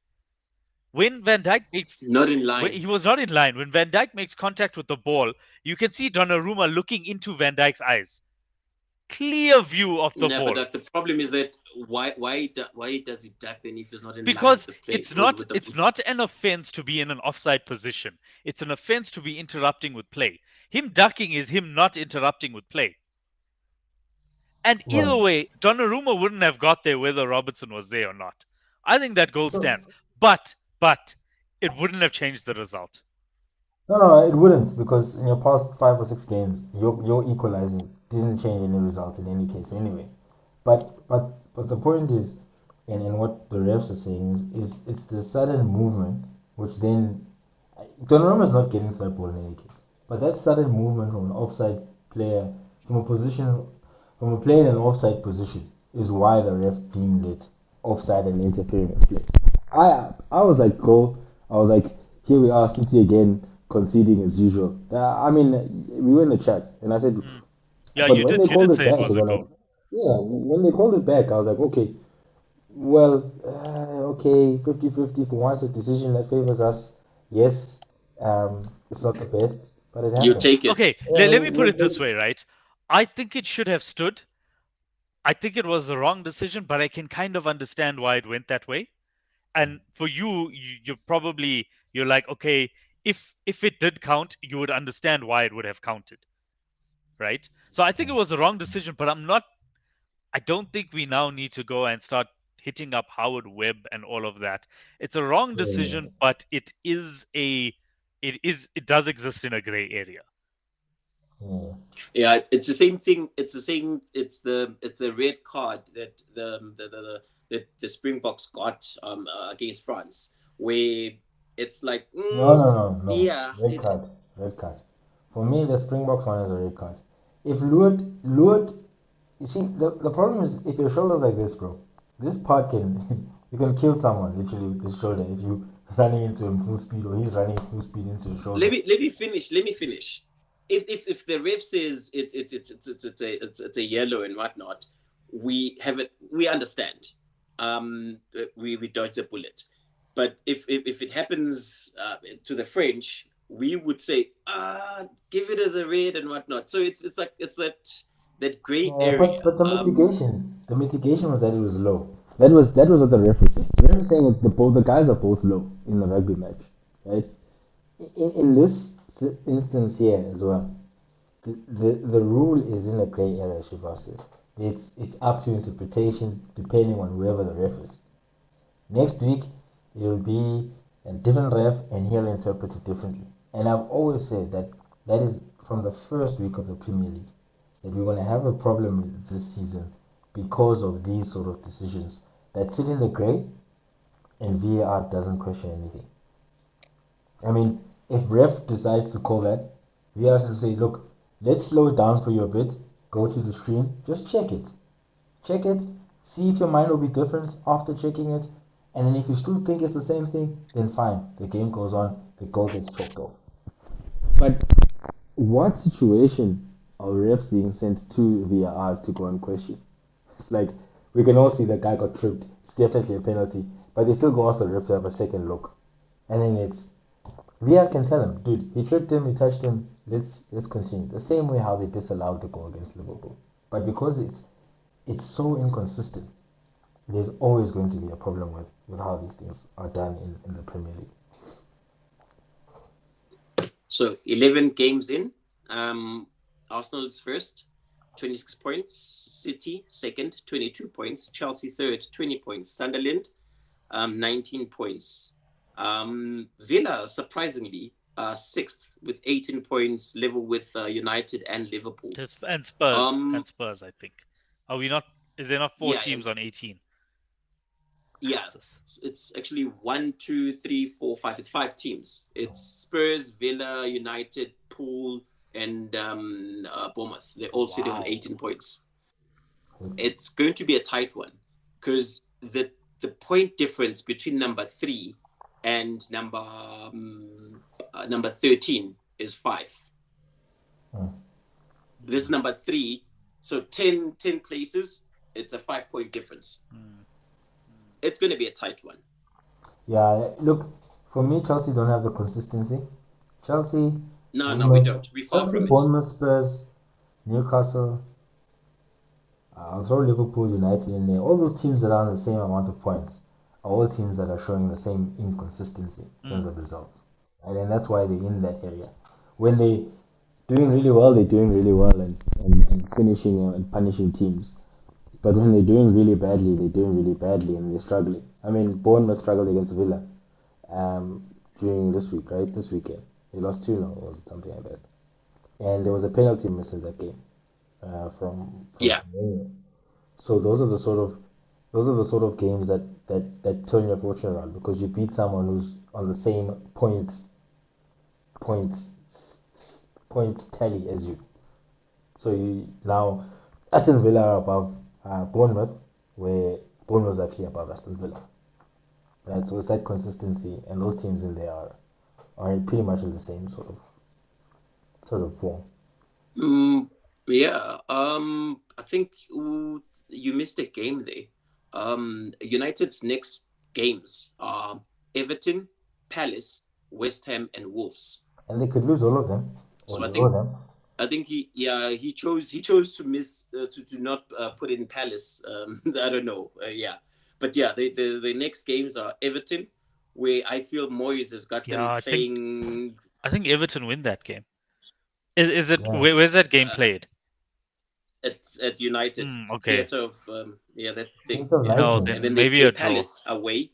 When Van Dijk makes Not in line. he was not in line. When Van Dijk makes contact with the ball, you can see Donnarumma looking into Van Dijk's eyes. Clear view of the No, but ball. the problem is that why does he duck then if he's not in line with Because the play it's or not with the? it's not an offense to be in an offside position. It's an offense to be interrupting with play. Him ducking is him not interrupting with play. And either Well, way, Donnarumma wouldn't have got there whether Robertson was there or not. I think that goal so stands. But it wouldn't have changed the result. No, it wouldn't because in your past 5 or 6 games, your equalizing didn't change any result in any case anyway. But the point is, and what the refs are saying is it's the sudden movement which then Donnarumma is not getting to that ball in any case. But that sudden movement from an offside player, from a position, from a player in an offside position, is why the ref deemed it offside and interfering with play. I was like, goal. I was like, here we are, City again, conceding as usual. I mean, we were in the chat, and I said, Mm. Yeah, but when they you called did it say it back, I was was a like, goal. yeah, when they called it back, I was like, okay, well, okay, 50-50 for once a decision that favors us. Yes, it's not the best, but it You happens. take it. Okay, Yeah, let me put it this way, right? I think it should have stood. I think it was the wrong decision, but I can kind of understand why it went that way. And for you, you're probably you're like, okay, if it did count, you would understand why it would have counted, right? So I think it was the wrong decision, but I don't think we now need to go and start hitting up Howard Webb and all of that. It's a wrong yeah, decision, but it does exist in a gray area. yeah. Yeah, it's the same thing. It's the same. It's the red card that the Springboks got against France, where it's like, No. yeah, Red card, red card. For me, the Springboks one is a red card. If Lured, you see, the problem is if your shoulder's like this, bro, this part can, you can kill someone literally with this shoulder if you running into him full speed or he's running full speed into your shoulder. let me finish. Let me finish. If the ref says it's a yellow and whatnot, we have it. We understand. We dodge the bullet. But if it happens to the French, we would say give it as a red and whatnot. So it's like it's that gray Yeah, area. but the mitigation was that it was low. That was what the ref was saying. The ref was saying that the guys are both low in the rugby match, right? In this instance here as well, the rule is in a grey area, Shiva says. It's up to interpretation depending on whoever the ref is. Next week, it will be a different ref and he'll interpret it differently. And I've always said that that is from the first week of the Premier League that we're going to have a problem this season because of these sort of decisions that sit in the grey and VAR doesn't question anything. I mean, if ref decides to call that, VAR should say, look, let's slow it down for you a bit, go to the screen, just check it. Check it, see if your mind will be different after checking it, and then if you still think it's the same thing, then fine, the game goes on, the goal gets chalked off. But what situation are refs being sent to VAR to go and question? It's like we can all see the guy got tripped. It's definitely a penalty, but they still go after the ref to have a second look, and then it's VAR can tell him, dude, he tripped him, he touched him. Let's continue. The same way how they disallowed the goal against Liverpool, but because it's so inconsistent, there's always going to be a problem with how these things are done in the Premier League. So 11 games in. Arsenal is first, 26 points. City second, 22 points. Chelsea third, 20 points. Sunderland, 19 points. Villa, surprisingly, sixth with 18 points, level with United and Liverpool. And Spurs, I think. Are we not? Is there not four Yeah, teams on 18? yeah. Jesus. It's actually 1, 2, 3, 4, 5. It's 5 teams. It's Spurs, Villa, United, Pool, and Bournemouth. They're all sitting on Wow. 18 points. It's going to be a tight one because the point difference between number 3 and number 13 is 5. This is number 3, so 10 places. It's a 5-point difference. It's going to be a tight one. Yeah, look, for me, Chelsea don't have the consistency. Chelsea, No, we Bournemouth, don't. We're far from it. Bournemouth, Spurs, Newcastle. I'll throw Liverpool, United in there. All those teams that are on the same amount of points are all teams that are showing the same inconsistency in terms of results, and that's why they're in that area. When they doing really well, they're doing really well and finishing and punishing teams. But when they're doing really badly, they're doing really badly and they're struggling. I mean, Bournemouth struggled against Villa during this week, right? This weekend. They lost 2-0 or something like that. And there was a penalty miss in that game from Yeah. Firmino. So those are the sort of games that turn your fortune around because you beat someone who's on the same points points tally as you. So you now Aston Villa are above Bournemouth, where Bournemouth is actually above Aston Villa. Right, so it's that consistency, and those teams in there are pretty much in the same sort of form. Mm, yeah. I think you missed a game there. United's next games are Everton, Palace, West Ham, and Wolves. And they could lose all of them or So I draw think them. he chose to miss to not put in Palace. I don't know. Yeah, but yeah, the next games are Everton, where I feel Moyes has got Yeah, them I think playing I think Everton win that game. Is it Yeah, where's that game uh, played? at United. It's Okay. theatre of yeah, that thing. Theatre of Yeah, Oh, Nightmares. and then then they maybe play a draw. Palace away.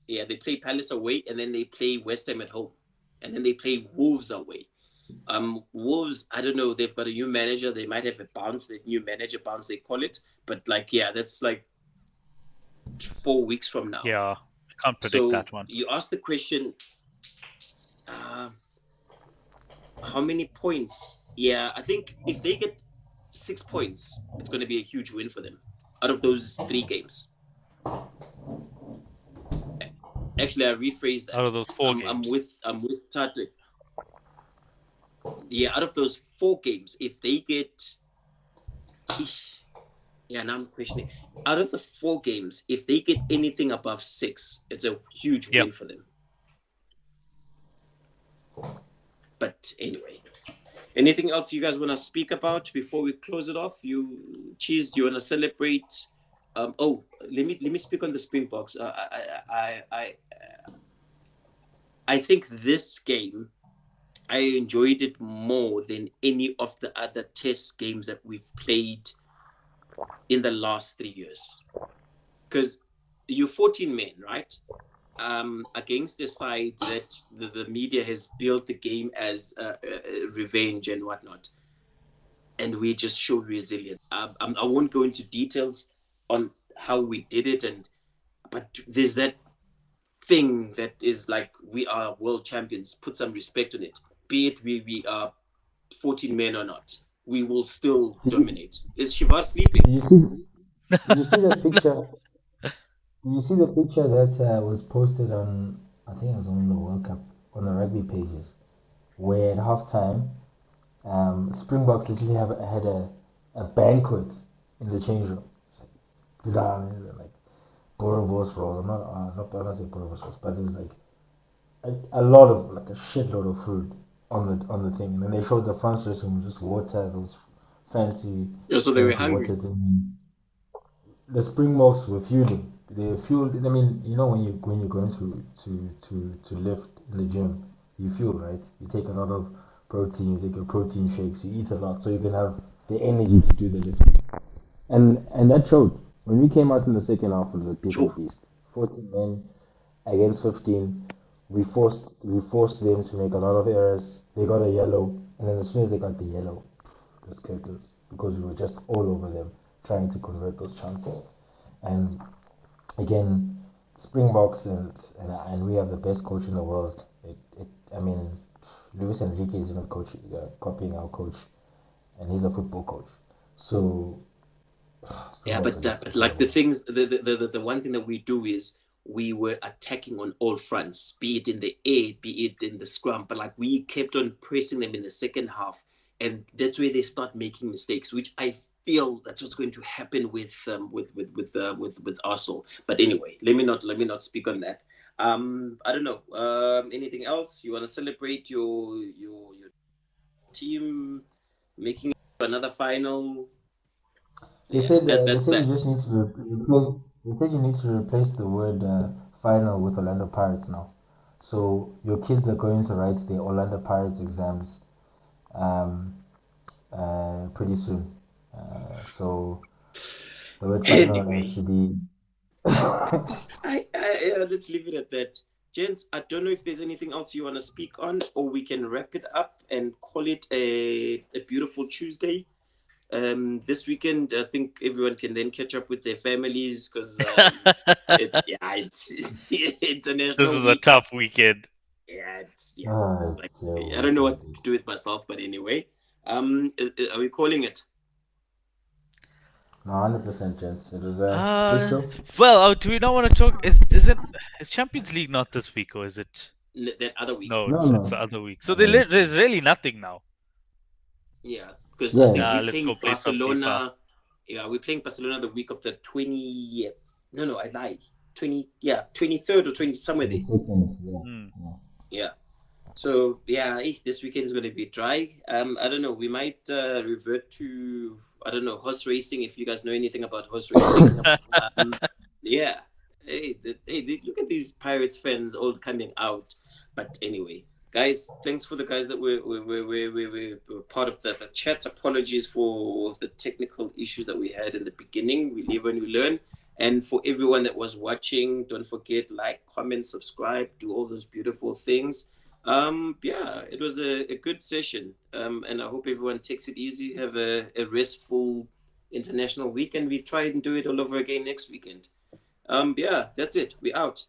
Yeah, they play Palace away, and then they play West Ham at home, and then they play Wolves away. Wolves, I don't know. They've got a new manager. They might have a bounce. The new manager bounce they call it, but like yeah, that's like 4 weeks from now. Yeah, I can't predict So that one. you ask the question, uh, how many points? Yeah, I think if they get 6 points, it's going to be a huge win for them out of those 3 games. Actually, I rephrase Out that. of those four I'm games. with Tatu. Yeah, out of those 4 games, if they get, yeah, now I'm questioning. Out of the 4 games, if they get anything above 6, it's a huge Yep. win for them. But anyway, anything else you guys want to speak about before we close it off? You, Cheese, do you want to celebrate? Oh, let me speak on the Springboks. I think this game I enjoyed it more than any of the other test games that we've played in the last 3 years. Because you're 14 men, right? Against a side that the media has built the game as revenge and whatnot. And we just showed resilience. I won't go into details on how we did it, but there's that thing that is like we are world champions. Put some respect on it. Be it we are 14 men or not, we will still Did you dominate. Is Shivar sleeping? did you see did you see that picture? Did you see the picture that was posted on I think it was on the World Cup on the rugby pages where at halftime Springboks literally had a banquet in the change room. It's like Borovos rolls. I'm not saying Borovos rolls, but it's like a lot of like a shitload of food on the thing, and then they showed the France dressing room just water, those fancy Yeah, so they were fancy hungry. water thing. The Springboks were fueling. They were fueled. I mean, you know when you're going to lift in the gym, you fuel, right? You take a lot of protein, you take your protein shakes, you eat a lot, so you can have the energy to do the lifting. And that showed. When we came out in the second half, it was a different Sure. beast. 14 men against 15. We forced them to make a lot of errors. They got a yellow, and then as soon as they got the yellow, it was curtains because we were just all over them trying to convert those chances. And again, Springboks and we have the best coach in the world. I mean, Luis Enrique is not coaching, copying our coach, and he's a football coach. So Yeah, Springboks are just but special like the about things, the one thing that we do is we were attacking on all fronts, be it in the air, be it in the scrum. But like we kept on pressing them in the second half, and that's where they start making mistakes, which I feel that's what's going to happen with Arsenal. But anyway, let me not speak on that. I don't know. Anything else you want to celebrate your team making another final? They Yeah, said they that's said you that. just need to replace. They said you need to replace the word final with Orlando Pirates now. So your kids are going to write the Orlando Pirates exams um, pretty soon. So the word final has Anyway, to be. yeah, let's leave it at that. Gents, I don't know if there's anything else you want to speak on, or we can wrap it up and call it a beautiful Tuesday. This weekend, I think everyone can then catch up with their families because it's This international is a week. tough weekend. It's like Terrible I don't know what weekend. to do with myself, but anyway, are we calling it? No, 100% chance. It was a good show. Well, do we not want to talk? Is Champions League not this week, or is it? That other week? No, No, it's the no. other week. So there's really nothing now. Yeah, because I think Yeah, we're Let's go playing play some FIFA. Barcelona. Yeah, we're playing Barcelona the week of the 20th. No, I lied. 23rd or 20, somewhere there. 22nd, yeah. Hmm. Yeah. So yeah, this weekend is going to be dry. I don't know. We might revert to, I don't know, horse racing. If you guys know anything about horse racing, yeah. Look at these Pirates fans all coming out. But anyway, guys, thanks for the guys that were part of the chat. Apologies for the technical issues that we had in the beginning. We live and we learn. And for everyone that was watching, don't forget, like, comment, subscribe, do all those beautiful things. Yeah, it was a good session. And I hope everyone takes it easy, have a restful international weekend. We try and do it all over again next weekend. Yeah, that's it. We're out.